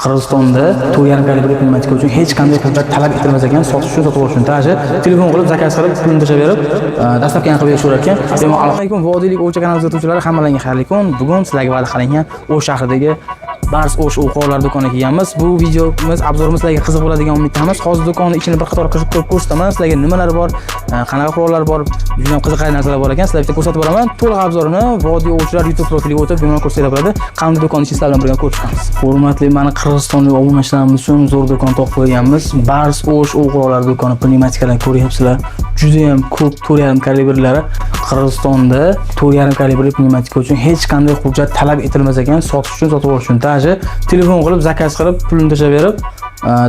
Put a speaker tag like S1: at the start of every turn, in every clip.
S1: Qirg'izistonda 4,5 kalibr pnevmatika uchun hech qanday hujjat talab etilmas ekan, sotish uchun sotib olish uchun taji telefon qilib zakaz qilib pulni tashlab berib, dastlabki qilib berishaverar ekan. Assalomu alaykum, vodiylik o'cha kanali kuzatuvchilari, hammalarga xayrli kun. Bugun sizlarga va'da qilingan O'sh shahridagi Bars O'sh o'qolar do'koniga kelganmiz. Bu videomiz, obzorimiz sizlarga qiziq bo'ladigan umiddamiz. Hozir do'konning ichini bir qator qilib ko'rsataman. Sizlarga nimalar bor, qanaqa qurollar bor, juda ham qiziqarli narsalar bor ekan. Sizlarga bitta ko'rsatib boraman. To'liq obzorini Vodiy O'chlar YouTube profiliga o'tib, bemalol ko'rsatib bo'ladi. Qanday do'kon ichida sizlar bilan birga ko'rib chiqamiz. Hurmatli, mana Qirg'izistonlik obunachilarimiz uchun zo'r do'kon topib qo'yganmiz. Bars O'sh o'qolar do'koni, pnevmatikalar ko'ryapsizlar. Juda ham ko'p 4,5 kalibrlari. Qirg'izistonda 4,5 kalibr pnevmatika uchun hech qanday hujjat talab etilmas ekan, sotish uchun sotib olish uchun taji telefon qilib zakaz qilib pulni tashlab berib,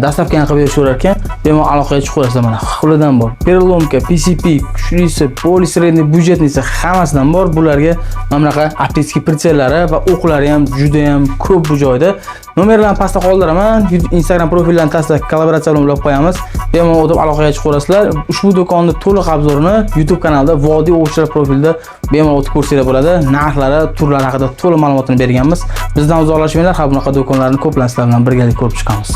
S1: dastlabki qilib berishaverar ekan. Bemalol aloqaga chiqib qo'yasizlar. Mana xulidan bor. Perlomka, PCP, kuchlisi, polisredniy, byudjetnisi hammasidan bor. Bularga mana bunaqa optik pritsellari va o'qlari ham juda ham ko'p bu joyda. Nomerlarni pastda qoldiraman. Instagram profillarni pastda kollaboratsiya bilan ulab qo'yamiz. Bemalol o'tib aloqaga chiqib qo'rasizlar. Ushbu do'konni to'liq obzorini YouTube kanalida Vodiy O'chlar profilida bemalol o'tib ko'rsanglar bo'ladi. Narxlari, turlari haqida to'liq ma'lumotni berganmiz. Bizdan uzoqlashmanglar, har bunaqa do'konlarni ko'plar sizlar bilan birgalikda ko'rib chiqamiz.